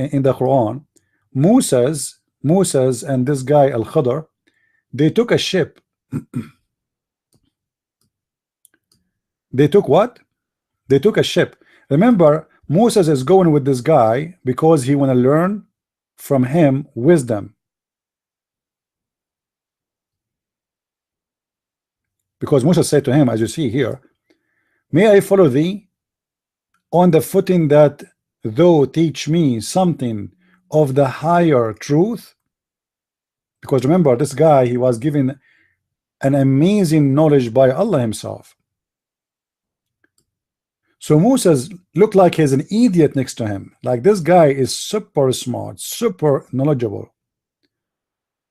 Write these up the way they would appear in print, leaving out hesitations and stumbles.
in the Quran, Musa's and this guy Al Khadir, they took a ship. They took what? They took a ship. Remember, Moses is going with this guy because he want to learn from him wisdom. Because Musa said to him, as you see here, may I follow thee on the footing that thou teach me something of the higher truth? Because remember, this guy, he was given an amazing knowledge by Allah himself. So Moses looked like he's an idiot next to him. Like, this guy is super smart, super knowledgeable.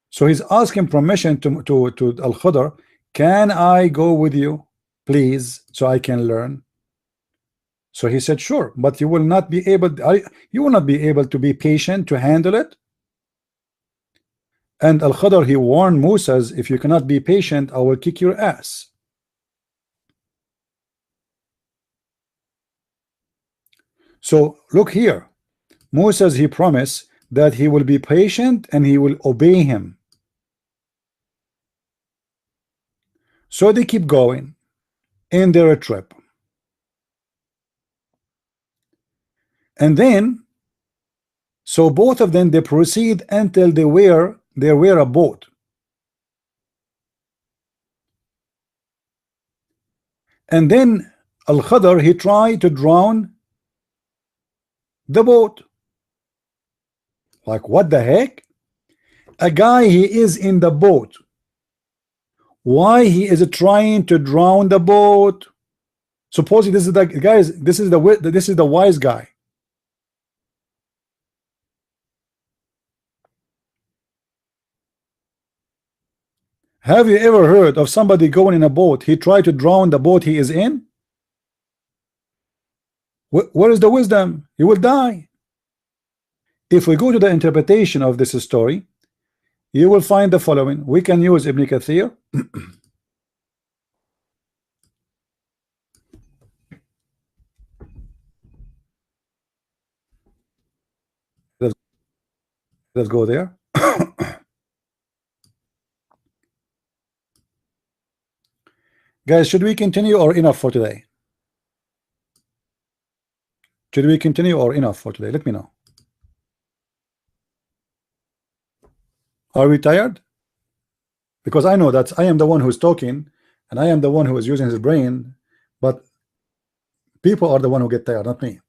So he's asking permission to Al Khadir, can I go with you, please, so I can learn? So he said, sure, but you will not be able to be patient to handle it. And Al Khadir, he warned Moses, if you cannot be patient, I will kick your ass. So look here, Moses, he promised that he will be patient and he will obey him. So they keep going in their trip. And then, so both of them, they proceed until they were a boat. And then Al Khadir, he tried to drown the boat. Like, what the heck? A guy, he is in the boat. Why he is trying to drown the boat? Supposedly this is the guys, this is the wise guy. Have you ever heard of somebody going in a boat, he tried to drown the boat he is in? Where is the wisdom? You will die. If we go to the interpretation of this story, you will find the following. We can use Ibn Kathir. Let's go there. Guys, should we continue or enough for today? Should we continue or enough for today? Let me know. Are we tired? Because I know that I am the one who's talking and I am the one who is using his brain, but people are the one who get tired, not me.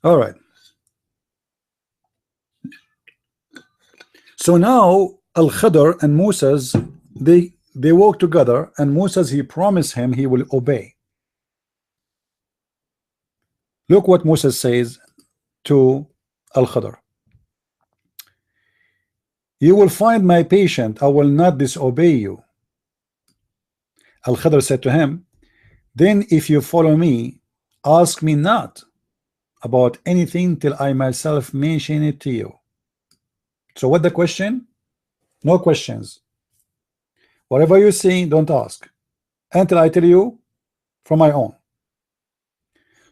All right. So now Al Khadir and Moses, they walk together, and Moses, he promised him he will obey. Look what Moses says to Al Khadir. You will find my patient, I will not disobey you. Al Khadir said to him, then if you follow me, ask me not about anything till I myself mention it to you. So what the question? No questions. Whatever you see, don't ask until I tell you from my own.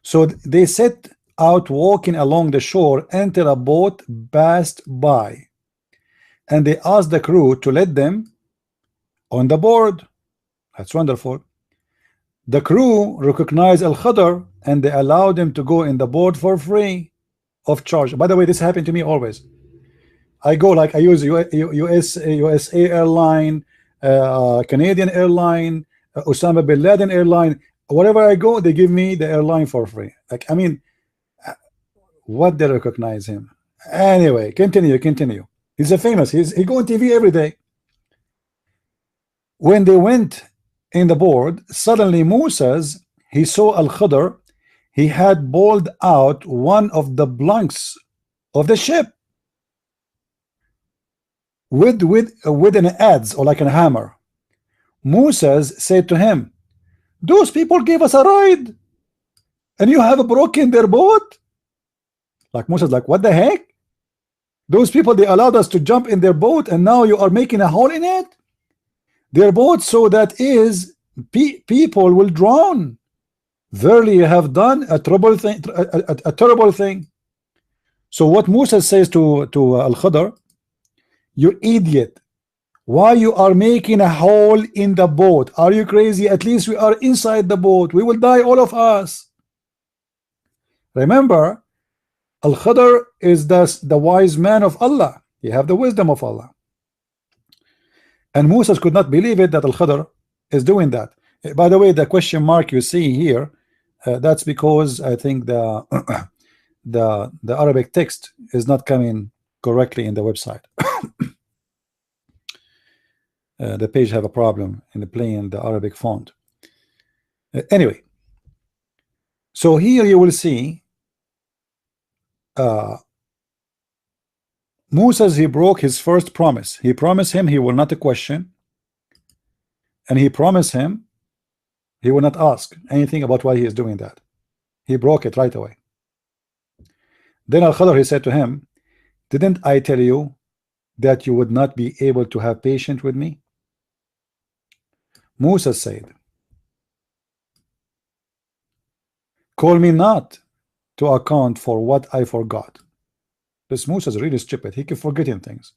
So they set out walking along the shore until a boat passed by, and they asked the crew to let them on the board. That's wonderful. The crew recognized Al Khadir and they allowed him to go in the boat for free of charge. By the way, this happened to me always. I go, like, I use USA airline, Canadian airline, Osama bin Laden airline. Wherever I go, they give me the airline for free. Like, I mean, what, they recognize him? Anyway, continue. He's a famous. He go on TV every day. When they went in the board, suddenly Moses, he saw Al Khadir. He had bowled out one of the planks of the ship with an adze, or like a hammer. Moses said to him, those people gave us a ride and you have broken their boat. Like, Moses, like, what the heck? Those people, they allowed us to jump in their boat and now you are making a hole in it. Their boat, so that is people will drown. Verily you have done a terrible thing, a terrible thing. So what Musa says to Al-Khadr, you idiot, why you are making a hole in the boat? Are you crazy? At least we are inside the boat, we will die all of us. Remember, Al-Khadr is the wise man of Allah. He have the wisdom of Allah. And Musa could not believe it that Al-Khadr is doing that. By the way, the question mark you see here, that's because I think the the Arabic text is not coming correctly in the website. The page have a problem in playing the Arabic font. Anyway, so here you will see Musa, he broke his first promise. He promised him he will not question, and he promised him he will not ask anything about why he is doing that. He broke it right away. Then Al-Khadr, he said to him, didn't I tell you that you would not be able to have patience with me? Musa said, call me not to account for what I forgot. This Musa is really stupid. He keep forgetting things.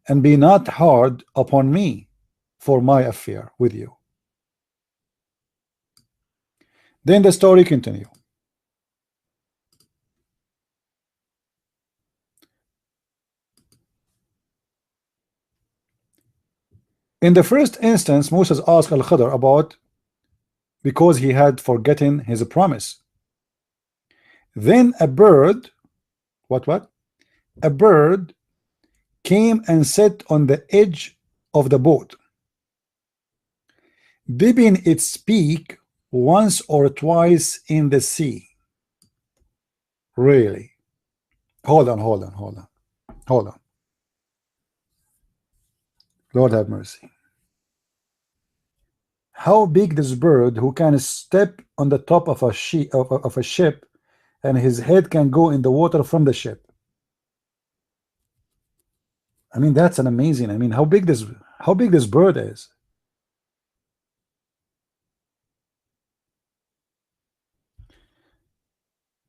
And be not hard upon me for my affair with you. Then the story continue. In the first instance, Moses asked Al-Khadr about because he had forgotten his promise. Then a bird, what? A bird came and sat on the edge of the boat, dipping its beak once or twice in the sea. Really? Hold on. Lord have mercy. How big this bird who can step on the top of a ship and his head can go in the water from the ship? I mean, that's an amazing. I mean, how big this bird is.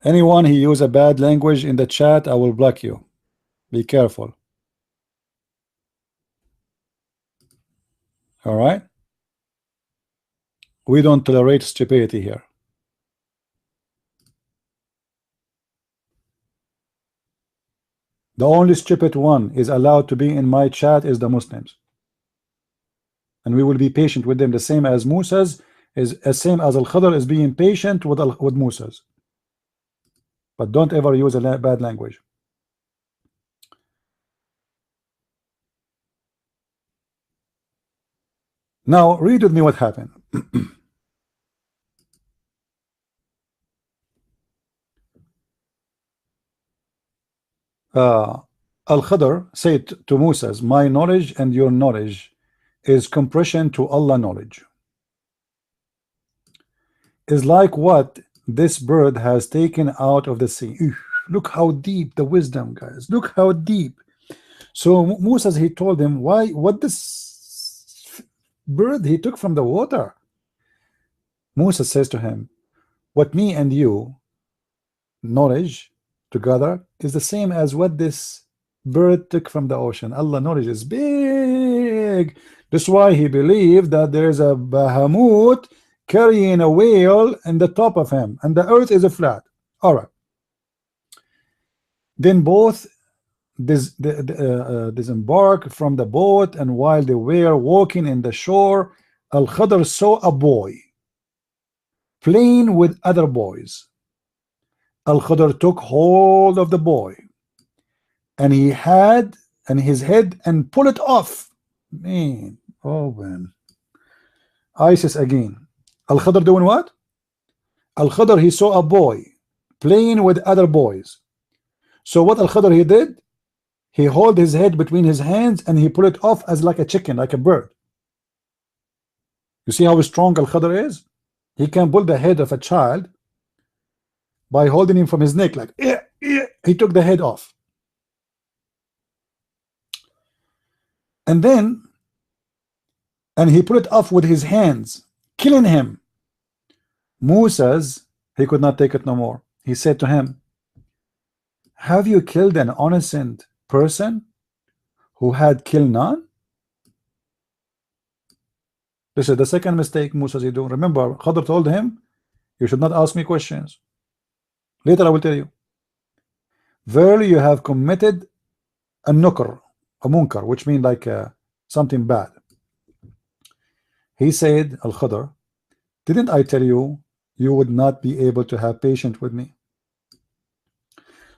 Anyone who use a bad language in the chat, I will block you. Be careful. All right? We don't tolerate stupidity here. The only stupid one is allowed to be in my chat is the Muslims. And we will be patient with them, the same as Musa's is as same as Al-Khadr is being patient with Musa's. But don't ever use a bad language. Now read with me what happened. Al-Khadr said to Musa, my knowledge and your knowledge is compression to Allah knowledge. Is like what this bird has taken out of the sea. Look how deep the wisdom, guys. Look how deep. So Musa, he told him what this bird he took from the water. Musa says to him, what me and you knowledge together is the same as what this bird took from the ocean. Allah knowledge is big. That's why he believed that there is a Bahamut carrying a whale in the top of him, and the earth is a flat. All right. Then both disembarked from the boat, and while they were walking in the shore, Al-Khadr saw a boy playing with other boys. Al-Khadr took hold of the boy, and his head and pull it off. Man, oh man, ISIS again. Al-Khadr doing what? Al-Khadr, he saw a boy playing with other boys. So what Al-Khadr he did, he held his head between his hands and he pull it off as like a chicken, like a bird. You see how strong Al-Khadr is? He can pull the head of a child by holding him from his neck, like he took the head off. And he put it off with his hands, killing him. Musa's, he could not take it no more. He said to him, have you killed an innocent person who had killed none? This is the second mistake Musa is doing. Remember, Khadir told him, you should not ask me questions. Later I will tell you. Verily you have committed a nukr, a munkar, which means like something bad. He said, Al-Khadir, didn't I tell you you would not be able to have patience with me?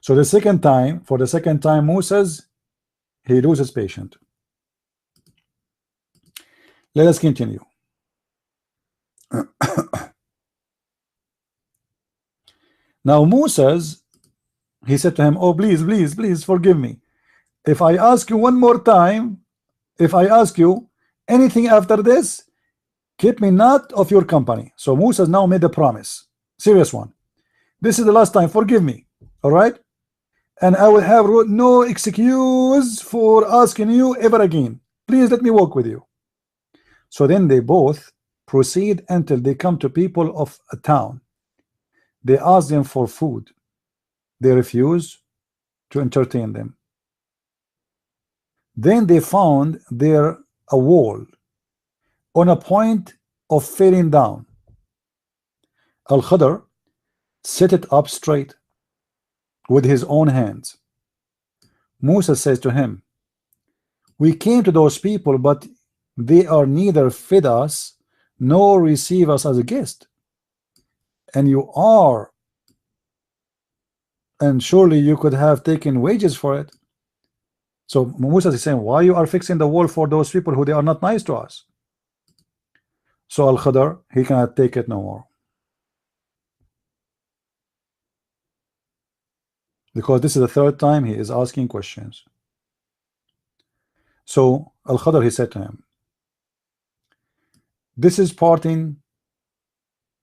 So the second time, for the second time, Musa's, he loses patience. Let us continue. Now Musa's, he said to him, oh please, please, please forgive me. If I ask you one more time, if I ask you anything after this, keep me not of your company. So Musa now made a promise, serious one. This is the last time, forgive me, all right? And I will have no excuse for asking you ever again. Please let me walk with you. So then they both proceed until they come to people of a town. They ask them for food. They refuse to entertain them. Then they found there a wall on a point of falling down. Al-Khadir set it up straight with his own hands. Musa says to him, we came to those people, but they are neither fed us nor receive us as a guest. And you are, and surely you could have taken wages for it. So Musa is saying, why you are fixing the wall for those people who they are not nice to us? So Al-Khadir, he cannot take it no more, because this is the third time he is asking questions. So Al-Khadir, he said to him, this is parting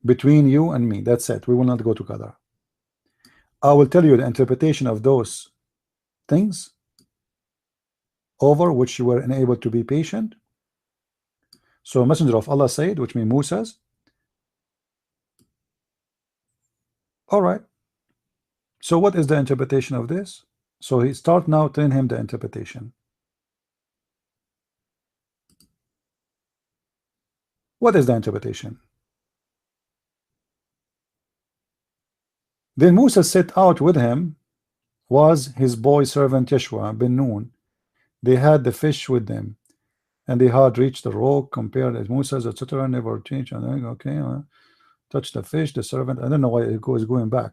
between you and me. That's it. We will not go together. I will tell you the interpretation of those things over which you were unable to be patient. So Messenger of Allah said, which means Musa's, all right, so what is the interpretation of this? So he start now telling him the interpretation. What is the interpretation? Then Musa set out with him was his boy servant Yeshua bin Nun. They had the fish with them, and they had reached the rock, compared as Musa's, etc. Never changed. Okay, touch the fish, the servant. I don't know why it goes going back.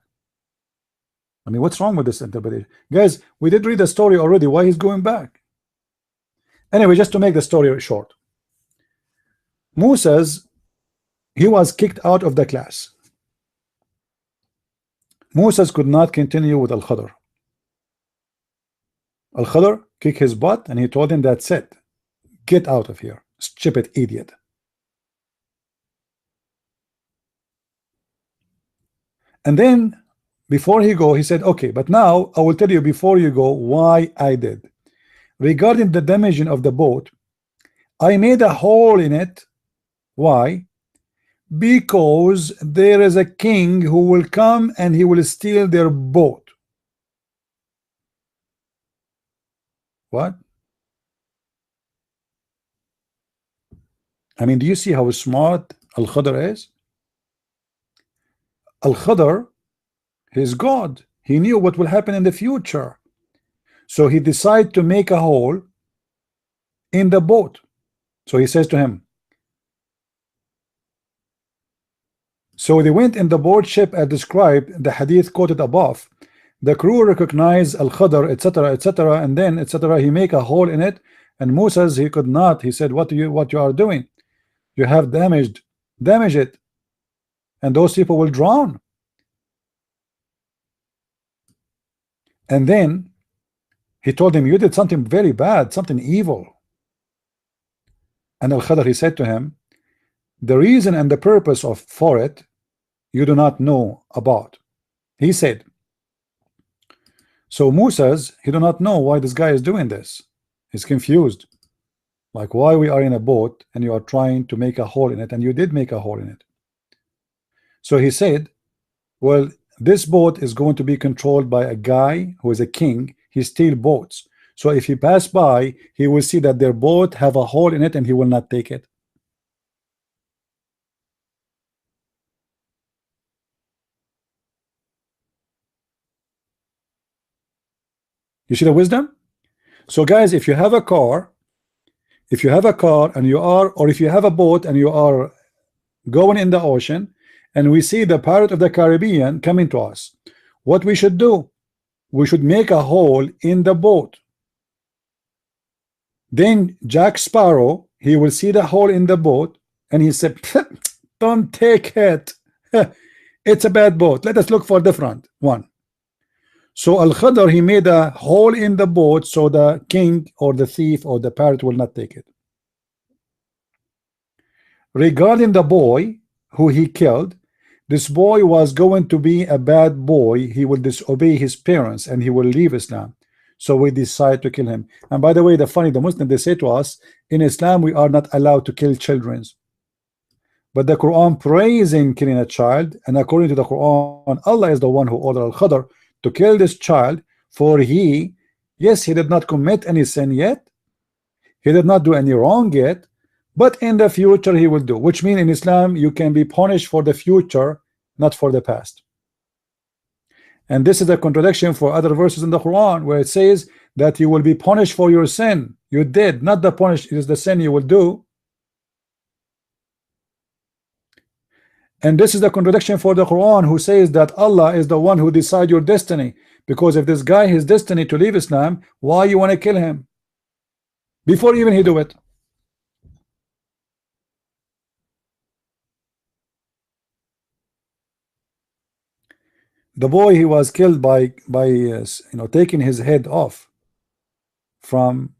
I mean, what's wrong with this interpretation? Guys, we did read the story already. Why he's going back? Anyway, just to make the story short, Musa's, he was kicked out of the class. Musa's could not continue with Al-Khadir. Al-Khadir kicked his butt and he told him, that's it. Get out of here, stupid idiot. And then before he go, he said, okay, but now I will tell you before you go why I did. Regarding the damaging of the boat, I made a hole in it. Why? Because there is a king who will come and he will steal their boat. What? I mean, do you see how smart Al-Khadir is? Al-Khadir, he's God. He knew what will happen in the future. So he decided to make a hole in the boat. So he says to him, so they went in the board ship as described, the hadith quoted above. The crew recognized Al-Khadir, etc., etc., and then, etc., he make a hole in it, and Musa's, he could not. He said, what you are doing? You have damage it, and those people will drown. And then he told him, you did something very bad, something evil. And Al-Khadir, he said to him, the reason and the purpose for it you do not know about. He said, so Musa's, he do not know why this guy is doing this. He's confused, like why we are in a boat and you are trying to make a hole in it, and you did make a hole in it. So he said, well, this boat is going to be controlled by a guy who is a king. He steals boats. So if he pass by, he will see that their boat have a hole in it and he will not take it. You see the wisdom? So guys, if you have a car, and you are, or if you have a boat and you are going in the ocean, and we see the pirate of the Caribbean coming to us, what we should do? We should make a hole in the boat. Then Jack Sparrow, he will see the hole in the boat and he said, don't take it. It's a bad boat. Let us look for a different one. So Al-Khadr, he made a hole in the boat so the king or the thief or the pirate will not take it. Regarding the boy who he killed, this boy was going to be a bad boy. He will disobey his parents and he will leave Islam. So we decide to kill him. And by the way, the Muslim, they say to us, in Islam we are not allowed to kill children. But the Quran praising killing a child, and according to the Quran, Allah is the one who ordered Al-Khadr to kill this child, for he, yes, he did not commit any sin yet, he did not do any wrong yet, but in the future he will do, which means in Islam you can be punished for the future, not for the past. And this is a contradiction for other verses in the Quran where it says that you will be punished for your sin you did, not the punish is the sin you will do. And this is the contradiction for the Quran who says that Allah is the one who decides your destiny, because if this guy his destiny to leave Islam, why you want to kill him before even he do it? The boy, he was killed by taking his head off from,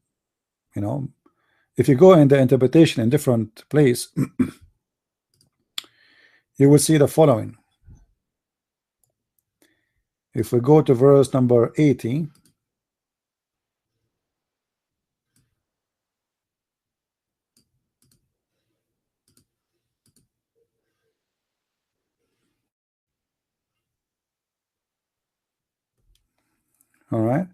if you go in the interpretation in different place, you will see the following. If we go to verse number 80, all right,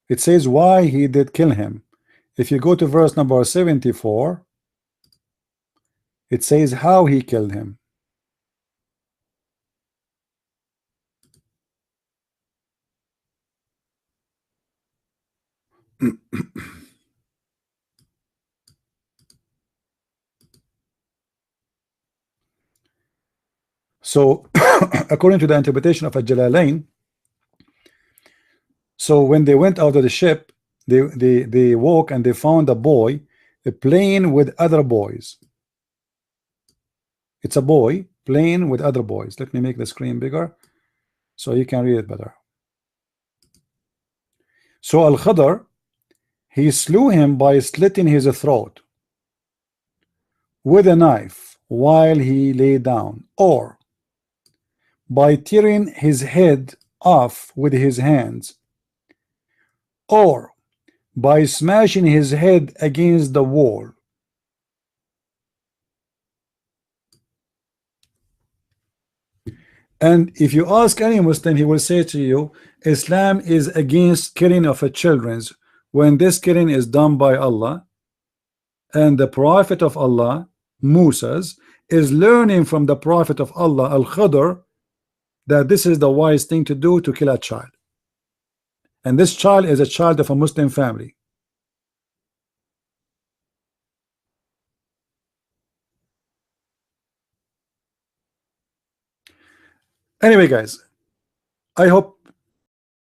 it says why he did kill him. If you go to verse number 74, it says how he killed him. So according to the interpretation of Al-Jalalain, so when they went out of the ship, they woke and they found a boy playing with other boys. It's a boy playing with other boys. Let me make the screen bigger so you can read it better. So Al-Khadr, he slew him by slitting his throat with a knife while he lay down, or by tearing his head off with his hands, or by smashing his head against the wall. And if you ask any Muslim, he will say to you, Islam is against killing of a children when this killing is done by Allah, and the Prophet of Allah, Musa's, is learning from the Prophet of Allah, Al-Khadr, that this is the wise thing to do to kill a child. And this child is a child of a Muslim family. Anyway, guys, I hope